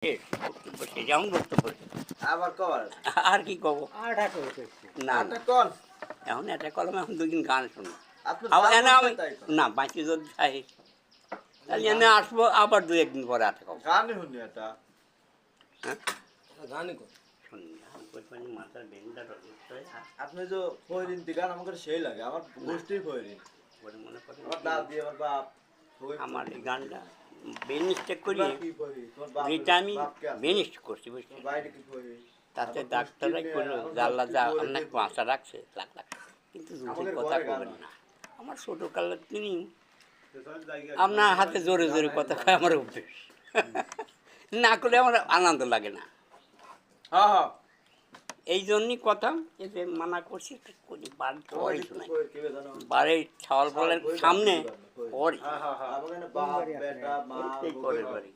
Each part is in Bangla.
শেষ বক্তব্য শেষ যেমন বক্তব্য আবার কর আর কি কব আটা করতে না একটা না কর এখন এটা কলম এখন দুদিন গান শুনি আপনি আবার যা এনে মন আমি চায় তাই কর। না বাঁচি যদি চাই তাহলে এনে আসবো আবার দু একদিন পরে আটে কব গানই শুনি এটা হ্যাঁ গানই কর শুনি মাথার বেনটা আপনি যে ফয়রিন দি গান আমাকে সেই লাগে আমার গোষ্ঠীর ফয়রিন বলে মনে করেন আমার দাদি আমার বাপ সবাই আমার এই গানটা বেনিস্টেক করি তোমার কি ফয়রিন তোমার বাপ যেটা আমি বাপ কে আছে? বেনিস্ট করছি বুঝছি তোমার বাইরে কি ফয়রিন তাতে আমার ডাক্তাররাই গোষ্ঠীর করলো মেয়ে, জানলা যা আমার অনেক গোষ্ঠীর বাঁচা রাখছে লাখ লাখ কিন্তু দুধের আমাদের কথা ঘরে গান করবেন হয়। না আমার ছোটো কালের তিনি আপনার হাতে জোরে জোরে কথা কয় আমার অভ্যেস না করলে আমার আনন্দ লাগে না হ্যাঁ হ্যাঁ এই জন্যই কথা এই যে মানা করছি বাড়ি তোমার পরে একটু শোনাই ফয়রিন কে জানো বাড়ি ছাওয়াল বলেন সামনে পরে হ্যাঁ হ্যাঁ হ্যাঁ আমার এখানে বাপ বেটা মা এই বউ, পরের বউ। বাড়ি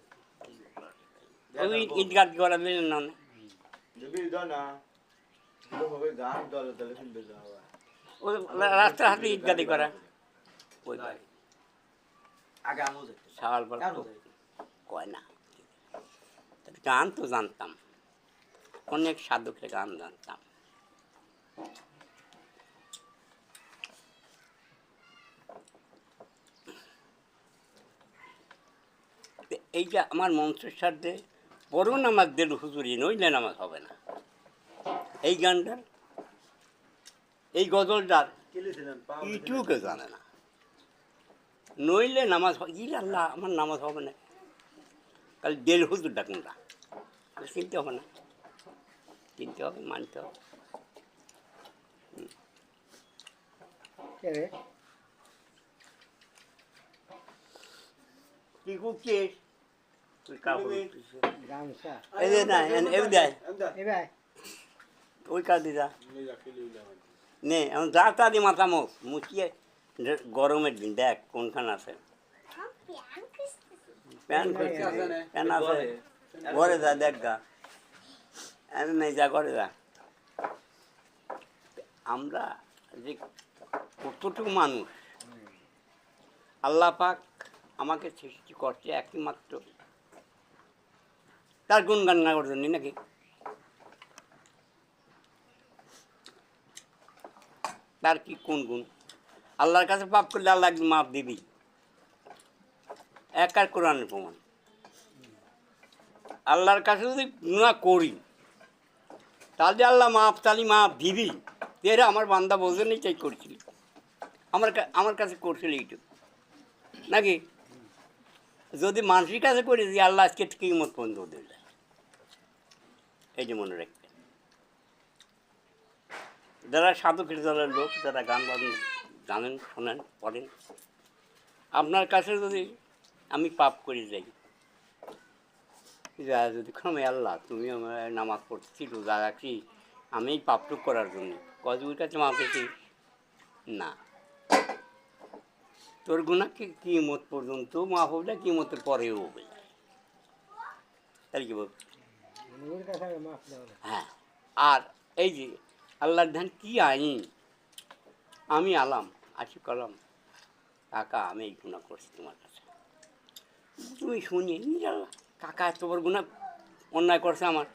ওই ঈদগাহ করা দিলেন না না যদি দাও না তো হবে গান দলে দলে শুনবে যাও ওই রাস্তার হাতে ঈদগাদি করা ওই বাড়ি আগে আমও যেত ছাওয়াল বলা কেন তো যাইতো? কয় না তবে গান তো জানতাম অনেক সাধকের গান জানতাম তো এইটা আমার মন্ত্রের সাথে বড় নামাজ দিল হুজুরি নইলে নামাজ হবে না এই গানটার এই গজলটার কিলেছিলেন পাও ইটুকে জানে না নইলে নামাজ ই আল্লাহ আমার নামাজ হবে না কাল দেল হুজুর ডাকুন না চিনতে হবে না চিনতে হবে মানতে হবে কে রে কি করছিস তুই কাপড় গামছা এই যে না এই দেয় এবার ওই কাজ দিদা নে এখন যা তা দি মাথা মুখ মুছিয়ে গরমের দিন দেখ কোনখান আছে প্যান প্যান আছে ঘরে যা দেখ গা আমি নেই যা ঘরে যা আমরা যে কতটুকু মানুষ আল্লাহ পাক আমাকে সৃষ্টি করছে একই মাত্র তার গুণগান না করছেন নাকি তার কি কোন গুণ আল্লাহর কাছে পাপ করলে আল্লাহ একদিন মাপ দিবি এক আর কোরআনের প্রমাণ আল্লাহর কাছে যদি গুণা করি তাহলে আল্লাহ মাপ তালি মাপ দিবি এরা আমার বান্দা বোঝেনি চাই করছিলি আমার কাছে করছিল এইটুকু নাকি যদি মানুষের কাছে করি যে আল্লাহ আজকে ঠিকই মত বন্ধ দিয়ে যায় এই যে মনে রাখবেন যারা সাধকের দলের লোক যারা গান বাজন জানেন শোনেন পড়েন আপনার কাছে যদি আমি পাপ করে যাই যা যদি ক্ষমে আল্লাহ তুমি আমার নামাজ পড়ছি রোজা রাখছি আমি এই পাপটুক করার জন্য কজুর কাছে মাপ পেয়েছি না তোর গুণা কি মত পর্যন্ত মাপ হবে না কি মতের পরেও হবে তাহলে কি বল ওর কাছে মাফ দাও না হ্যাঁ আর এই যে আল্লাহর ধ্যান কী আইন আমি আলাম আছি কলাম কাকা আমি এই গুণা করছি তোমার কাছে তুমি শুনি আল্লাহ কাকা এত বড় গুণা অন্যায় করছে আমার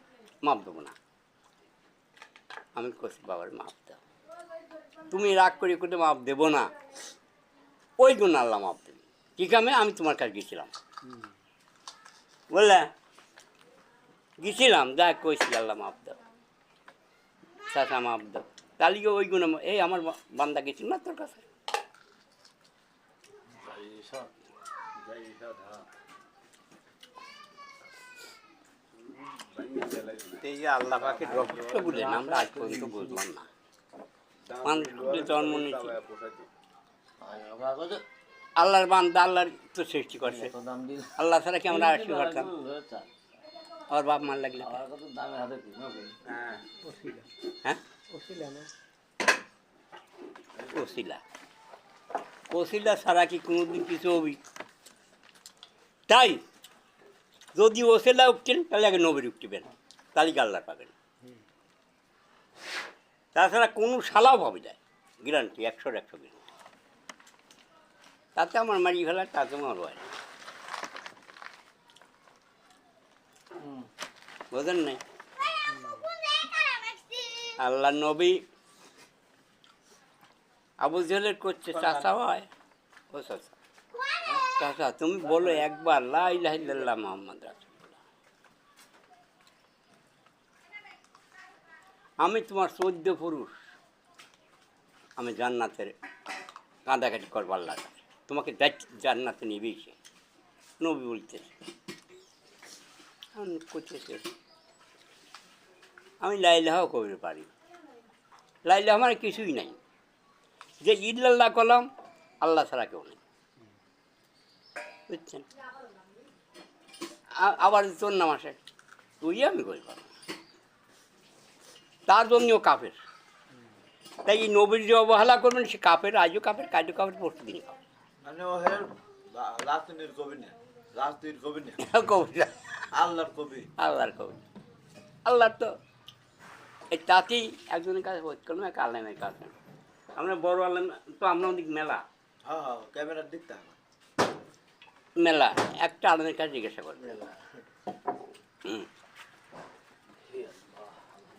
মাপ দেবো না আমি করছি বাবার মাপ দাও তুমি রাগ করে করতে মাপ দেবো না ওই গুণ আল্লাহ মাপ দেবে ঠিক আছে আমি তোমার কাছে গেছিলাম বললে গেছিলাম যা কইছি আল্লাহ মাপ দাও চাষা মাপ দাও তালিকে ওই গুণ এই আমার বান্দা গেছিল না তোর কাছে এই যে আল্লাহ পাকের রহস্য বলেন আমরা আজ পর্যন্ত বুঝলাম না মানুষ জন্ম নিয়েছি আল্লাহর বান্দা আল্লাহর তো সৃষ্টি করছে আল্লাহ ছাড়া কি আমরা আসতে পারতাম আর বাপ মার লাগলে হ্যাঁ ওসিলা না ওসিলা ওসিলা ছাড়া কি কোনোদিন কিছু হবি তাই যদি ওসিলা উঠতেন তাহলে আগে নবীর উঠতেবেন তালিকা আল্লাহ পাবেন তাছাড়া কোনো শালাও পাবে যায় গ্যারান্টি 100 গ্যারান্টি তাতে আমার মারি ফেলা তাতে আমার হয় বোঝেন নাই? আল্লাহ নবী আবু জেহেলের করছে চাচা হয়, ও চাচা চাচা তুমি বলো একবার লা ইলাহা ইল্লাল্লাহ মুহাম্মদ রাসূলুল্লাহ। আমি তোমার 14 পুরুষ, আমি জান্নাতের কাঁদাকাটি করবো আল্লাহর কাছে, তোমাকে জান্নাতে নিবেই সে। নবী বলতেছে করতেছে আমি লাইলাহাও করতে পারি, লাইলাহ আমার কিছুই নাই, যে ইল্লাল্লাহ কলাম আল্লাহ ছাড়া কেউ নেই, বুঝছেন? আবার তোর নাম আসে তুই আমি করি পারবো, তার জন্যও কাফের। তাই এই নবীর যে অবহেলা করবেন সে কাফের, আজও কাফের, কাজও কাফের, প্রতিদিনই কাফের। মানে ও হের রাজনীতির কবি না, রাজনীতির কবি না, কবিরা আল্লাহর কবি। আল্লাহর কবি, আল্লাহর তো এই তাতেই একজনের কাছে কোনো এক আলেমের কাছে, আমরা বড় আলেম তো, আমরা অনেক মেলা হ্যাঁ হ্যাঁ, ক্যামেরার দিকটা মেলা একটা আলেমের কাছে জিজ্ঞাসা করবে,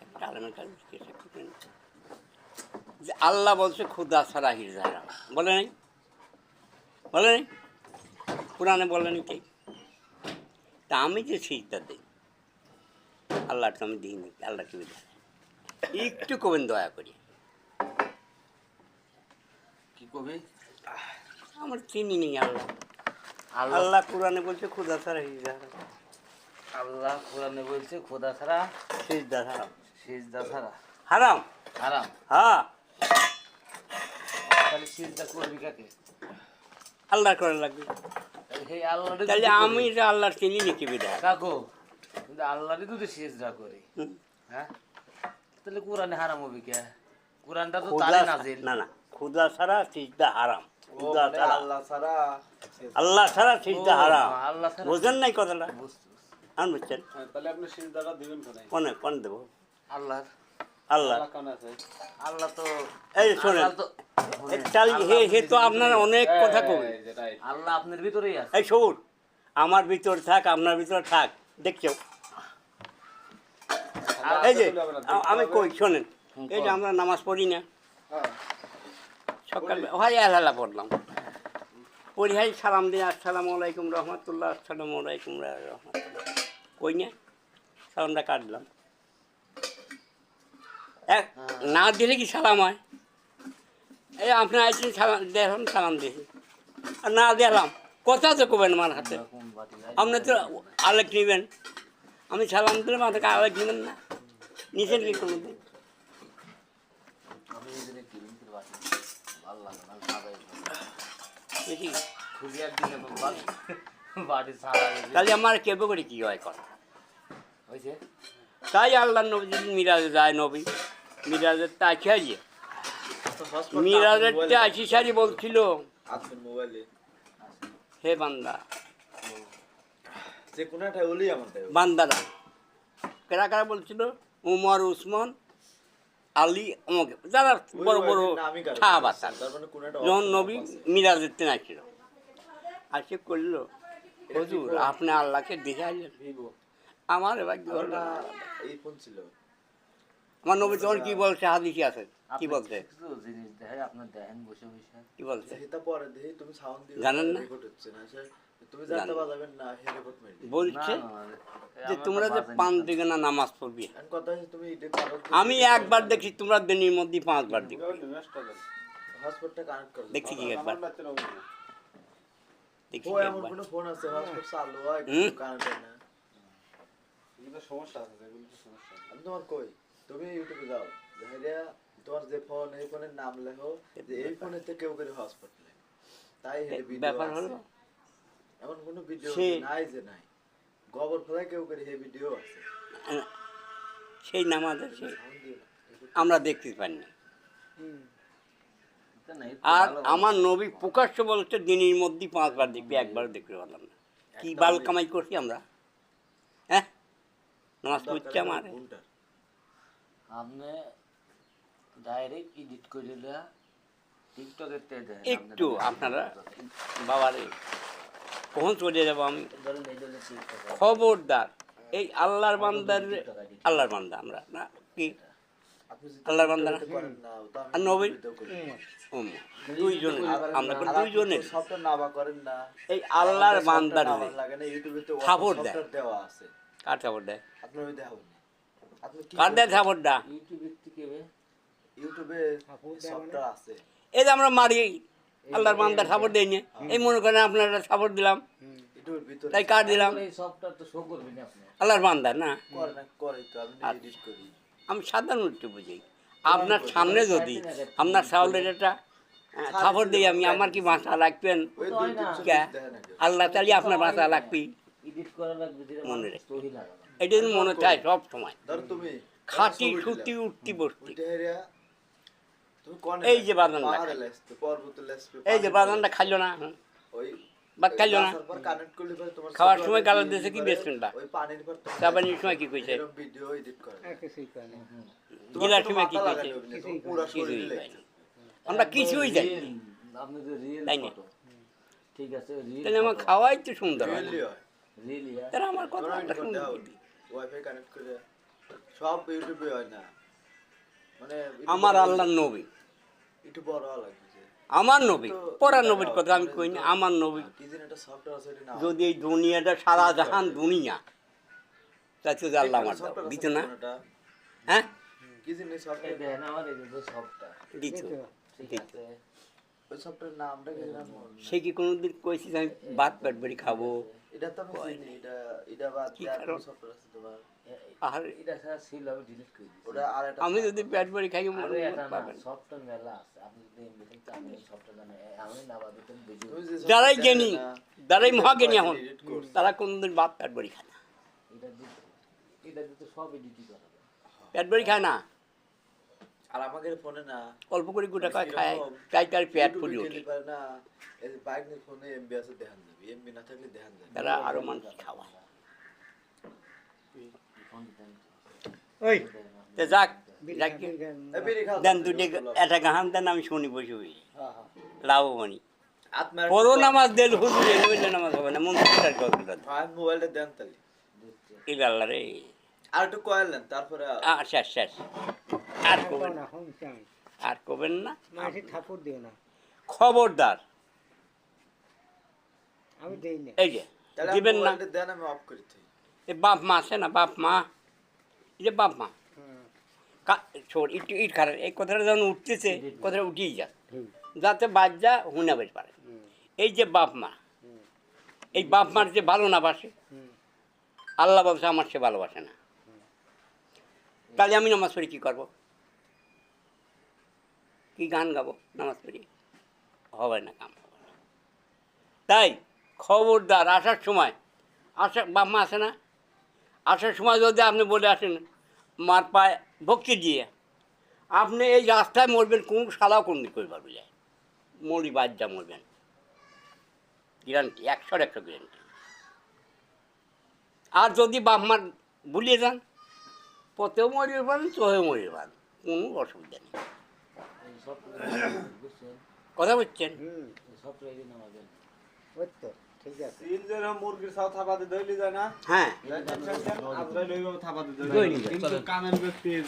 একটা আলেমের কাছে জিজ্ঞাসা করবেন যে আল্লাহ বলছে খুদা ছাড়া হিজা হারাম, বলে নাই? বলে নাই? কোরআনে বলে নি কে? তা আমি যে সিজদা দিই আল্লাহ তো আমি দিইনি, আল্লাহ তুমি দেয় একটু কবেন দয়া করি। কি কবি? আমার চিনি নেই আল্লাহ, আল্লাহ কোরআনে বলছে খুদা ছাড়া হিজা হারাম, আল্লাহ কোরআনে বলছে খোদা ছাড়া সিজদা হারাম, সিজদা ছাড়া হারাম, হারাম। হ্যাঁ তাহলে সিজদা করবি কাকে? আল্লাহ করে লাগবে। হে আল্লাহ তাহলে আমি যে আল্লাহর চিনি নাকি বিদা? কাকু কিন্তু আল্লাহরই তো সিজদা করি, হ্যাঁ? তাহলে কোরআনে হারাম হবে কে? কোরআনটা তো তারই নাজিল। না না, খুদা ছাড়া সিজদা হারাম, খুদা ছাড়া, আল্লাহ ছাড়া আল্লাহ ছাড়া সিজদা হারাম। আল্লাহ ছাড়া বোঝেন নাই কথাটা? বুঝতে আর বুঝছেন? তাহলে আপনি সিজদাটা দিবেন কোথায়? কোন দেবো? আল্লাহ আল্লাহ। কোন আছে? আল্লাহ তো এই শোনেন, আল্লাহ তো হে তো আপনার অনেক কথা কবে, এই যে রাইট। আল্লাহ আপনার ভিতরেই আছে। এই শোন, আমার ভিতর থাক আপনার ভিতর থাক, দেখছো? এই যে আমি কই শোনেন, এই যে আমরা নামাজ পড়ি না হ্যাঁ। সকালে, হয় আল্লাহ পড়লাম, পড়ি হাই সালাম দিয়ে আসসালামু আলাইকুম রহমতুল্লাহ, আসসালামু আলাইকুম রহমতুল্লাহ, কই না সালামটা কাটলাম, না দিলে কি সালাম হয়? এই আপনার আইসেন সালাম দেখলাম, সালাম দিয়েছি, আর না দেখলাম কথা তো কবেন আমার হাতে, কোন বাতি আপনার তো আলেক নেবেন, আমি সালাম দিলে মাথাকে আলেক নেবেন না, নিচের কি কোনো দিন? আমি এদের কিলোমিটার বাতি ভালো লাগে না, সাদাই দেখি খুবই একদিনে বাড়ি সারা তাহলে আমার কেবে করে কী হয় কথা? হয়েছে। তাই আল্লাহ নবী যদি মিরাজে যায়, নবী মিরাজের তা খেয়ে মিরাজের আসি সারি বলছিল আপনার মোবাইলে হে বান্দা, যে কোনো একটা ওলি আমার দেয়। বান্দারা কারা কারা বলছিল? উমর, উসমান, আলী, আমাকে যারা বড় বড় সাহাবা, তার মানে কোনো একটা যখন নবী মিরাজের দিন আসছিল, আসে করলো হুজুর আপনি আল্লাহকে দেখে আসলেন, ভিভো আমার এবার কি হলো? না, এই ফোন ছিল। আমার নবী তখন কি বলছে, হাদিসে আছে কি আপনি বলছে, কিছু জিনিস দেখে আপনার দেখেন বসে বসে কি বলছে এটা পরে দেখি তুমি সাউন্ড দিয়ে জানেন না? রেকর্ড হচ্ছে না স্যার, তুমি জানতে বাজাবেন না হে রেকর্ড মেরে বলছে যে তোমরা যে 5 দিকে না নামাজ পড়বি, এখন কথা হচ্ছে তুমি এটা করো, আমি একবার দেখি তোমরা দিনের মধ্যে 5 বার দেখি, হসপিটালটা কানেক্ট করো। দেখছি কি একবার আমার বাচ্চারা বলবে না। দেখছি ও কি এমন একবার কোনো ফোন আছে হসপিটাল চালু হয় হুম? কানেক্ট হয় না। এগুলো সমস্যা আছে, এগুলো তো সমস্যা আছে। আমি তোমার কই, তুমি ইউটিউবে যাও, যাইরা তোমার যে ফোন এই ফোনের নাম লেখো, যে এই ফোনেতে কেউ করে হসপিটালে, তাই হেডে ভিডিও ব্যাপার আছে। হলো এমন কোনো ভিডিও সে- নাই যে নাই, গোবর ফেলায় কেউ করে হে ভিডিও আছে। সেই নামাজে সেই সাউন্ড দিও না, রেকর্ড আমরা দেখতে পাই না। হুম। আর আমার নবী প্রকাশ্য বলছে দিনের মধ্যে 5 বার দেখবি, একবার দেখতে পারলাম না, কি বাল কামাই করছি আমরা, হ্যাঁ নামাজ পড়ছে আমার, ঘন্টার। আপনি ডাইরেক্ট এডিট করে টিকটকের তে দেন একটু আপনারা বাবারে কখন চলে যাবো আমি, ধরেন এই ধরনের টিকটক খবরদার এই আল্লাহর বান্দার আল্লাহর বান্দা আমরা না কি আপনি যদি আল্লাহর বান্দা না? করতে পারেন না, তো আমি আর নবীন? ইউটিউবেতেও করি। দুইজন আমরা আর দুইজনের আপনি তো সফটওয়্যার নাবা করেন না। এই আল্লাহর আমাদের বান্দার সফটওয়্যার নাবা লাগে না, ইউটিউবেতে সাপোর্ট দেয়। সফটওয়্যার দেওয়া আছে। কার সাপোর্ট দেয় আপনার ওই দেওয়া নেই। আপনি কি কার দেয় সাপোর্ট দা ইউটিউবের থেকে ইউটিউবে সাপোর্ট দেওয়া মানে? সফটওয়্যার আছে। এই যে আমরা মারি আল্লাহর বান্দার সাপোর্ট দেয় না এই মনে করেন আপনারা সাপোর্ট দিলাম ইউটিউবের ভিতরে তাই কার দিলাম এই সফটওয়্যার তো শো করবেন আপনি। আল্লাহর বান্দার না করে না, করে তো আমি এডিট করি। আমি সাধারণ একটু বুঝি আপনার সামনে যদি আপনার চাউলের একটা সাপোর্ট দিই আমি আমার কি মাথা রাখবেন ওই তো হয় 2-3 না। চল্লিশ দেখেন না কেউ। আল্লাহ তালি আপনার মাথা রাখবি এডিট করা লাগবে যেটা মনে মানুষ রাখি। সহি লাগে না। এটা যদি মনে চায় সব সময় ধরো তুমি খাঁটি ছবি সুতি দিলা। উঠতি বসতি ওইটা হেরিয়া তুমি কোনে এই যে বাদানটা পাহাড়ে খাই। লেসতে, পর্বতে লেসতে, এই যে পানিতে বাদানটা খাইল না ওই বা খাইলো না গাছের পর কানেক্ট করলে পরে তোমার খাওয়ার ছবি সময় হবে, গালার দিয়ে দিয়েছে কি পরে বেসমেন্টটা ওই পানির পর তোমার চাবানির সময় কি কইছে এরকম ভিডিও এডিট করে। আর কিছুই করে না। তোমার গিলার কোনো সময় কি মাথা কইছে? লাগাতে হবে না, কিছুই তোমার পুরা কিছুই শরীরে হয় না। আমরা কিছুই জানি না। রিয়েল, আপনি যে রিয়েল তাই না? ফটো ঠিক আছে রিয়েল তাহলে আমার খাওয়াই তো সুন্দর হয় না রিয়েলি হয়। রিয়েল তাহলে আমার কথা তোমরা একটা এডিট করতে সুন্দর হবে। দিবি। ওয়াইফাই কানেক্ট করে সব ইউটিউবে হয় না, মানে আমার আল্লাহর নবী একটু বড় হওয়া লাগবে যে। আমার নবী পরার নবীর কথা আমি কই না আমার নবী কি যেন একটা সফটওয়্যার আছে এটা না যদি এই দুনিয়াটা সারা জাহান দুনিয়া তাই তো আল্লাহ আমার দাও দিত না হ্যাঁ কি জিনিস এই সফটওয়্যার দেখেন আমার এই যে সবটা দিত ঠিক আছে ওই সফটওয়্যার নামটা কি জানো? সে কি কোনোদিন কইছিস আমি ভাত পেট ভরি খাবো এটা তো আমি চিনি, এটা বাদ কি দিয়ে আর কারণ? সফটওয়্যার আছে তোমার। আর এটা ছাড়া ছিল আমি ডিলিট করে দিই ওটা আর একটা আমি যদি পেট ভরি খাই আরে মরে এটা না পাবেন সফটওয়্যার মেলা আছে আপনি যদি এমনি আমি সফটওয়্যার জানেন আমি না বাদিতে বুঝি তুমি যে যারাই software জ্ঞানী দেয় না, যারাই মহাজ্ঞানী এখন edit করছে। তারা কোনোদিন ভাত পেট ভরি খায় না এটা দিতে সব এডিটই করা যায় পেট ভরি খায় না আর আমাদের ফোনে না অল্প করে গোটা খায় খায় তাই তার পেট ফুলি ইউটিউবে ওঠে খেলতে পারে না, এই বাইক নিয়ে ফোনে এমবি আছে দেখান যাবে, এমবি না থাকলে দেখান যাবে। তারা আরো মানুষ খাওয়ায় ওই তো যাক বিড়ি যাক খা, বিড়ি খা। এই বিড়ি খাও, দেন দুটি একটা গাহান দেন আমি শুনি বসে বসে হ্যাঁ, হ্যাঁ। লাভবানি আত্মার পরো নামাজ দেল হুজুরে নইলে নামাজ হবে না মন তার কথা ভাই মোবাইলটা দেন তাহলে এই আল্লাহ রে আর একটু কয়েল নেন, তারপরে শেষ শেষ আর আর করবেন না, শুনছি আমি। আর করবেন না মাসি ঠাকুর দিও না, খবরদার আমি দেই না। এই যে তাহলে দিবেন না মোবাইলটা দেন, আমি অফ করে দিই। এই বাপ মা আছে না বাপ মা এই যে বাপ মা হুম, ছোট একটু ইট খারাপ এই কথাটা যখন উঠতেছে কথাটা উঠিয়ে যা হুম, যাতে বাচ্চা হুনা বেশ পারে হুম, এই যে বাপ মা হুম, এই বাপ মার যে ভালো না বাসে হুম। আল্লাহ বলছে আমার সে ভালোবাসে না তাহলে আমি নামাজ পড়ি কী করবো কি গান গাবো নামাজ পড়ি হবে না কাম হবে না তাই খবরদার আসার সময় বাপ মা আসে না আসার সময় যদি আপনি বলে আসেন মার পায়ে ভক্তি দিয়ে আপনি এই রাস্তায় মরবেন কোন শালাও কোন দিক করে পারবে যায় মরি বাদ যা মরবেন গ্যারান্টি 100 গ্যারান্টি আর যদি বাপ মার ভুলিয়ে যান পথেও মরিয়ে পারেন চোহেও মরিয়ে পারেন কোনো অসুবিধা নেই বুঝছেন কথা বলছেন হুম, সফটওয়্যার এই নামাবেন ওই তো, ঠিক আছে। সিল যে রকম মুরগির ছাও থাপাতে দইলি যায় না, হ্যাঁ আজরাইল ওইভাবে থাপাতে দইলি দইলি যায়। কিন্তু কামের ব্যক্তির